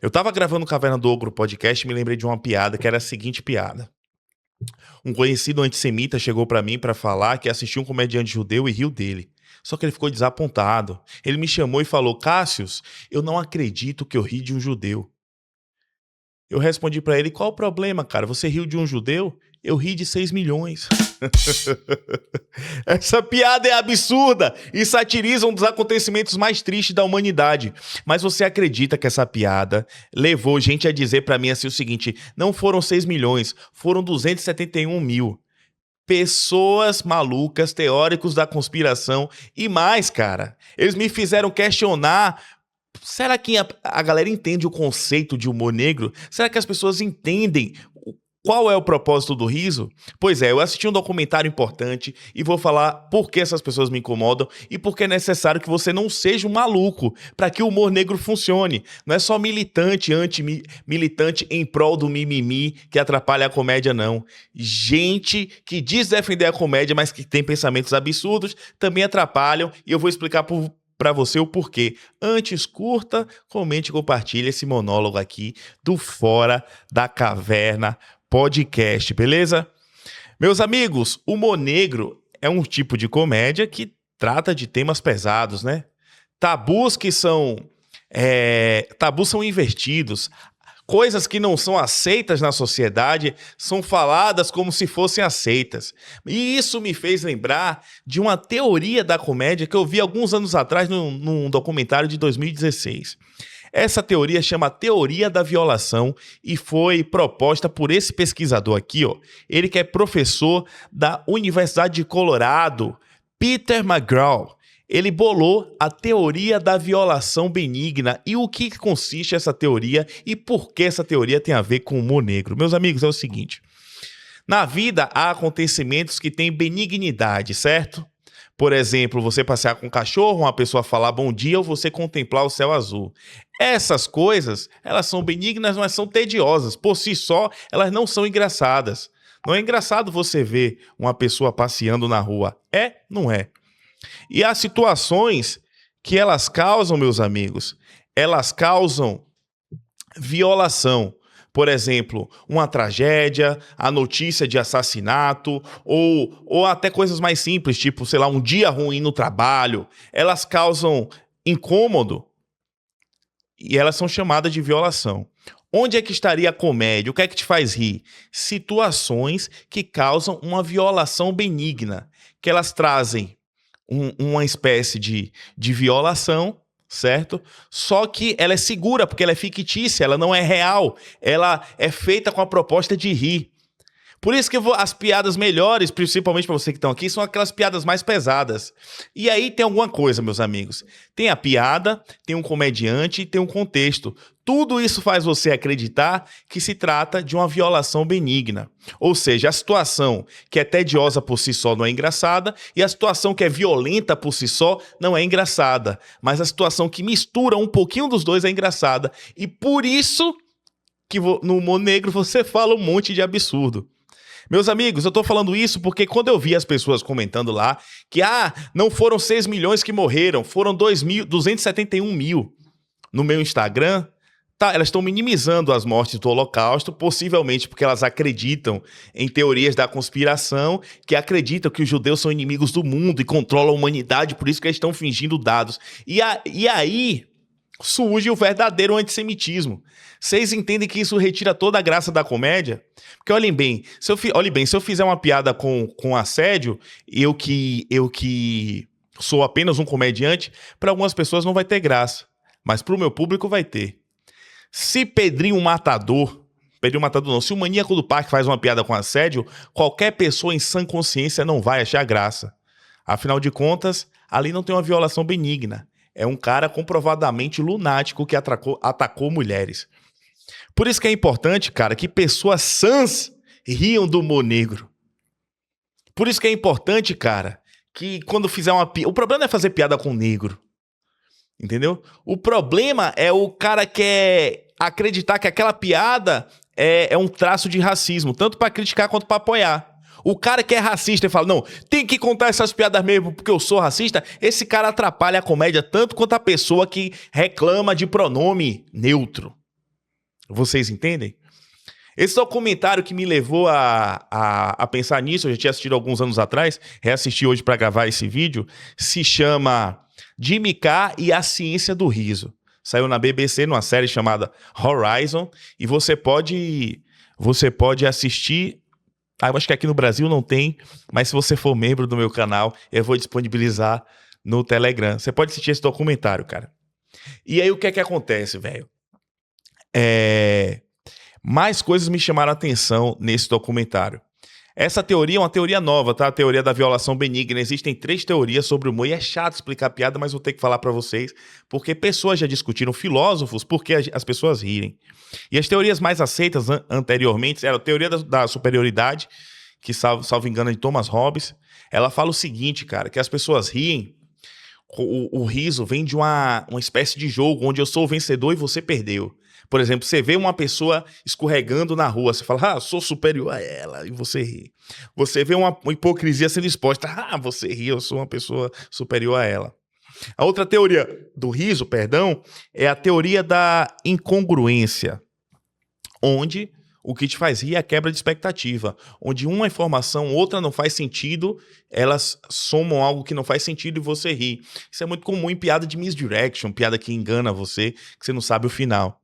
Eu tava gravando o Caverna do Ogro podcast e me lembrei de uma piada que era a seguinte piada. Um conhecido antissemita chegou pra mim pra falar que assistiu um comediante judeu e riu dele. Só que ele ficou desapontado. Ele me chamou e falou: Cássius, eu não acredito que eu ri de um judeu. Eu respondi pra ele: qual o problema, cara? Você riu de um judeu? Eu ri de 6 milhões. Essa piada é absurda e satiriza um dos acontecimentos mais tristes da humanidade. Mas você acredita que essa piada levou gente a dizer pra mim assim o seguinte: não foram 6 milhões, foram 271 mil. Pessoas malucas, teóricos da conspiração e mais, cara. Eles me fizeram questionar. Será que a galera entende o conceito de humor negro? Será que as pessoas entendem qual é o propósito do riso? Pois é, eu assisti um documentário importante e vou falar por que essas pessoas me incomodam e por que é necessário que você não seja um maluco para que o humor negro funcione. Não é só militante, anti-militante em prol do mimimi que atrapalha a comédia, não. Gente que diz defender a comédia, mas que tem pensamentos absurdos, também atrapalham e eu vou explicar para você o porquê. Antes, curta, comente e compartilhe esse monólogo aqui do Fora da Caverna podcast, beleza? Meus amigos, o humor negro é um tipo de comédia que trata de temas pesados, né? Tabus são invertidos. Coisas que não são aceitas na sociedade são faladas como se fossem aceitas. E isso me fez lembrar de uma teoria da comédia que eu vi alguns anos atrás num documentário de 2016. Essa teoria chama Teoria da Violação e foi proposta por esse pesquisador aqui, ó. Ele que é professor da Universidade de Colorado, Peter McGraw. Ele bolou a teoria da violação benigna e o que consiste essa teoria e por que essa teoria tem a ver com o humor negro. Meus amigos, é o seguinte. Na vida há acontecimentos que têm benignidade, certo? Por exemplo, você passear com um cachorro, uma pessoa falar bom dia ou você contemplar o céu azul. Essas coisas, elas são benignas, mas são tediosas. Por si só, elas não são engraçadas. Não é engraçado você ver uma pessoa passeando na rua. É? Não é. E há situações que elas causam, meus amigos, elas causam violação. Por exemplo, uma tragédia, a notícia de assassinato, ou até coisas mais simples, tipo, sei lá, um dia ruim no trabalho. Elas causam incômodo e elas são chamadas de violação. Onde é que estaria a comédia? O que é que te faz rir? Situações que causam uma violação benigna, que elas trazem uma espécie de violação, certo? Só que ela é segura, porque ela é fictícia, ela não é real. Ela é feita com a proposta de rir. Por isso que as piadas melhores, principalmente para você que estão aqui, são aquelas piadas mais pesadas. E aí tem alguma coisa, meus amigos. Tem a piada, tem um comediante e tem um contexto. Tudo isso faz você acreditar que se trata de uma violação benigna. Ou seja, a situação que é tediosa por si só não é engraçada e a situação que é violenta por si só não é engraçada. Mas a situação que mistura um pouquinho dos dois é engraçada. E por isso que no humor negro você fala um monte de absurdo. Meus amigos, eu tô falando isso porque quando eu vi as pessoas comentando lá que, não foram 6 milhões que morreram, foram 271 mil no meu Instagram, elas estão minimizando as mortes do Holocausto, possivelmente porque elas acreditam em teorias da conspiração, que acreditam que os judeus são inimigos do mundo e controlam a humanidade, por isso que eles estão fingindo dados. E aí surge o verdadeiro antissemitismo. Vocês entendem que isso retira toda a graça da comédia? Porque olhem bem, se eu fizer uma piada com assédio, eu que sou apenas um comediante, para algumas pessoas não vai ter graça, mas para o meu público vai ter. Se Pedrinho Matador não, se o Maníaco do Parque faz uma piada com assédio, qualquer pessoa em sã consciência não vai achar graça. Afinal de contas, ali não tem uma violação benigna. É um cara comprovadamente lunático que atacou mulheres. Por isso que é importante, cara, que pessoas sãs riam do humor negro. Por isso que é importante, cara, que quando fizer uma piada... O problema não é fazer piada com negro. Entendeu? O problema é o cara quer acreditar que aquela piada é um traço de racismo, tanto para criticar quanto para apoiar. O cara que é racista e fala, não, tem que contar essas piadas mesmo porque eu sou racista, esse cara atrapalha a comédia tanto quanto a pessoa que reclama de pronome neutro. Vocês entendem? Esse documentário que me levou a pensar nisso, eu já tinha assistido alguns anos atrás, reassisti hoje para gravar esse vídeo, se chama Jimmy Carr e a Ciência do Riso. Saiu na BBC numa série chamada Horizon e você pode assistir. Eu acho que aqui no Brasil não tem, mas se você for membro do meu canal, eu vou disponibilizar no Telegram. Você pode assistir esse documentário, cara. E aí o que é que acontece, velho? Mais coisas me chamaram a atenção nesse documentário. Essa teoria é uma teoria nova, tá? A teoria da violação benigna. Existem 3 teorias sobre o humor e é chato explicar a piada, mas vou ter que falar pra vocês, porque pessoas já discutiram, filósofos, por que as pessoas rirem. E as teorias mais aceitas anteriormente eram a teoria da superioridade, que, salvo engano, é de Thomas Hobbes. Ela fala o seguinte, cara, que as pessoas riem, o riso vem de uma espécie de jogo onde eu sou o vencedor e você perdeu. Por exemplo, você vê uma pessoa escorregando na rua, você fala, sou superior a ela, e você ri. Você vê uma hipocrisia sendo exposta, você ri, eu sou uma pessoa superior a ela. A outra teoria do riso, é a teoria da incongruência, onde o que te faz rir é a quebra de expectativa, onde uma informação, outra não faz sentido, elas somam algo que não faz sentido e você ri. Isso é muito comum em piada de misdirection, piada que engana você, que você não sabe o final.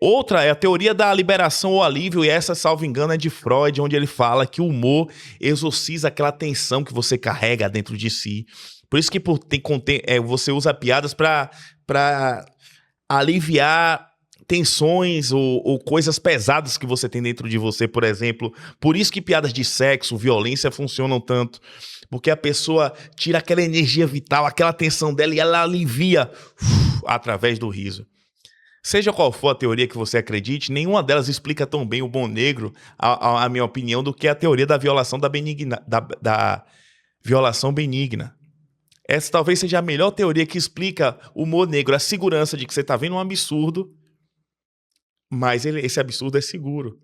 Outra é a teoria da liberação ou alívio, e essa, salvo engano, é de Freud, onde ele fala que o humor exorciza aquela tensão que você carrega dentro de si. Por isso que você usa piadas para aliviar tensões ou coisas pesadas que você tem dentro de você, por exemplo. Por isso que piadas de sexo, violência funcionam tanto. Porque a pessoa tira aquela energia vital, aquela tensão dela e ela alivia através do riso. Seja qual for a teoria que você acredite, nenhuma delas explica tão bem o bom negro, a minha opinião, do que a teoria da violação da violação benigna. Essa talvez seja a melhor teoria que explica o humor negro, a segurança de que você está vendo um absurdo, mas esse absurdo é seguro.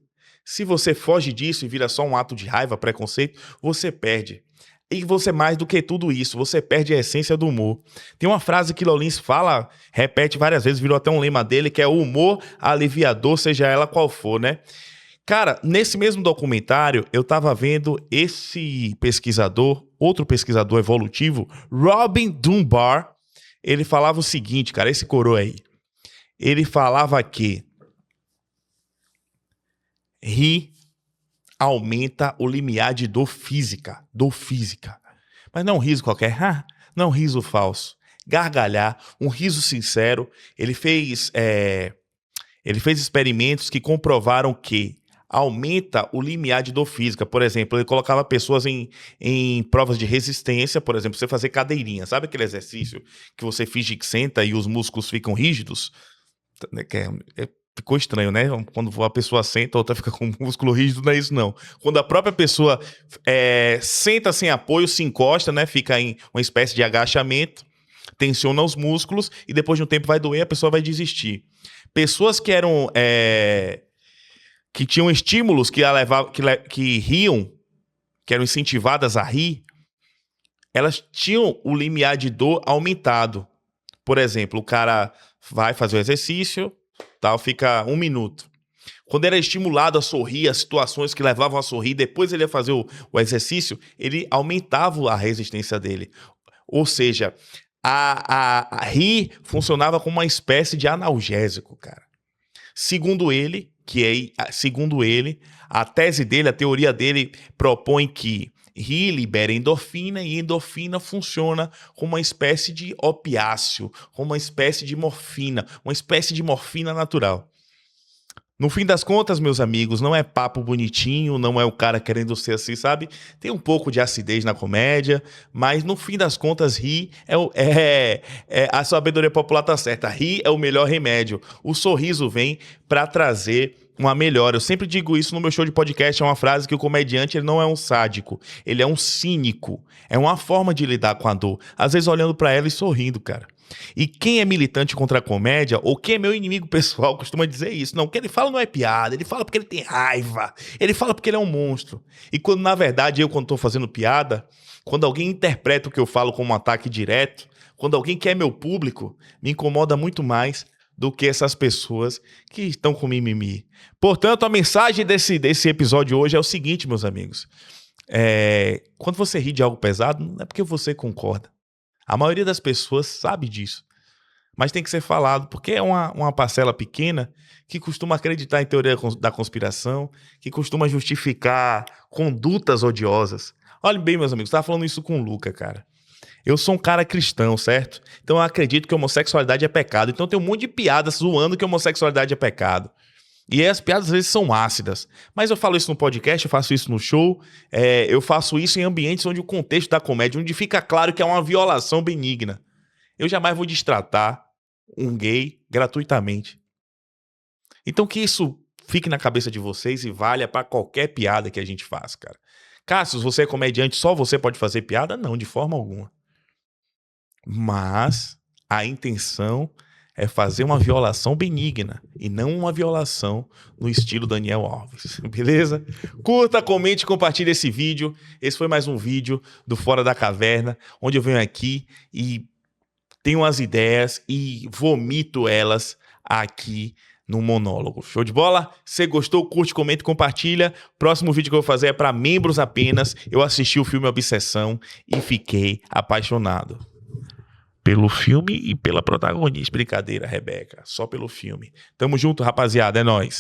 Se você foge disso e vira só um ato de raiva, preconceito, você perde. E você, mais do que tudo isso, você perde a essência do humor. Tem uma frase que Lolins fala, repete várias vezes, virou até um lema dele, que é o humor aliviador, seja ela qual for, né? Cara, nesse mesmo documentário, eu tava vendo esse pesquisador, outro pesquisador evolutivo, Robin Dunbar, ele falava o seguinte, cara, esse coroa aí, ele falava que rir aumenta o limiar de dor física. Mas não um riso qualquer, não um riso falso. Gargalhar, um riso sincero. Ele fez experimentos que comprovaram que aumenta o limiar de dor física. Por exemplo, ele colocava pessoas em provas de resistência, por exemplo, você fazer cadeirinha. Sabe aquele exercício que você finge que senta e os músculos ficam rígidos? Ficou estranho, né? Quando a pessoa senta, a outra fica com o músculo rígido, não é isso não. Quando a própria pessoa senta sem apoio, se encosta, né? Fica em uma espécie de agachamento, tensiona os músculos e depois de um tempo vai doer, a pessoa vai desistir. Pessoas que eram... que tinham estímulos que riam, que eram incentivadas a rir, elas tinham o limiar de dor aumentado. Por exemplo, o cara vai fazer o exercício... fica 1 minuto. Quando era estimulado a sorrir, as situações que levavam a sorrir, depois ele ia fazer o exercício, ele aumentava a resistência dele. Ou seja, a rir funcionava como uma espécie de analgésico, cara. Segundo ele, a tese dele, a teoria dele propõe que rir libera endorfina e endorfina funciona como uma espécie de opiáceo, como uma espécie de morfina, uma espécie de morfina natural. No fim das contas, meus amigos, não é papo bonitinho, não é o cara querendo ser assim, sabe? Tem um pouco de acidez na comédia, mas no fim das contas, rir a sabedoria popular tá certa. Rir é o melhor remédio. O sorriso vem para trazer uma melhora. Eu sempre digo isso no meu show de podcast, é uma frase que o comediante ele não é um sádico, ele é um cínico. É uma forma de lidar com a dor. Às vezes olhando para ela e sorrindo, cara. E quem é militante contra a comédia, ou quem é meu inimigo pessoal, costuma dizer isso. Não, o que ele fala não é piada, ele fala porque ele tem raiva, ele fala porque ele é um monstro. E quando, na verdade, quando tô fazendo piada, quando alguém interpreta o que eu falo como um ataque direto, quando alguém que é meu público, me incomoda muito mais do que essas pessoas que estão com mimimi. Portanto, a mensagem desse episódio hoje é o seguinte, meus amigos. Quando você ri de algo pesado, não é porque você concorda. A maioria das pessoas sabe disso. Mas tem que ser falado, porque é uma parcela pequena que costuma acreditar em teoria da conspiração, que costuma justificar condutas odiosas. Olhem bem, meus amigos, eu estava falando isso com o Luca, cara. Eu sou um cara cristão, certo? Então eu acredito que a homossexualidade é pecado. Então tem um monte de piadas zoando que a homossexualidade é pecado. E aí as piadas às vezes são ácidas. Mas eu falo isso no podcast, eu faço isso no show, eu faço isso em ambientes onde o contexto da comédia, onde fica claro que é uma violação benigna. Eu jamais vou destratar um gay gratuitamente. Então que isso fique na cabeça de vocês e valha pra qualquer piada que a gente faz, cara. Cássio, você é comediante, só você pode fazer piada? Não, de forma alguma. Mas a intenção é fazer uma violação benigna e não uma violação no estilo Daniel Alves, beleza? Curta, comente, compartilhe esse vídeo. Esse foi mais um vídeo do Fora da Caverna, onde eu venho aqui e tenho umas ideias e vomito elas aqui no monólogo. Show de bola? Se gostou, curte, comenta e compartilha. Próximo vídeo que eu vou fazer é para membros apenas. Eu assisti o filme Obsessão e fiquei apaixonado pelo filme e pela protagonista. Brincadeira, Rebeca. Só pelo filme. Tamo junto, rapaziada. É nóis.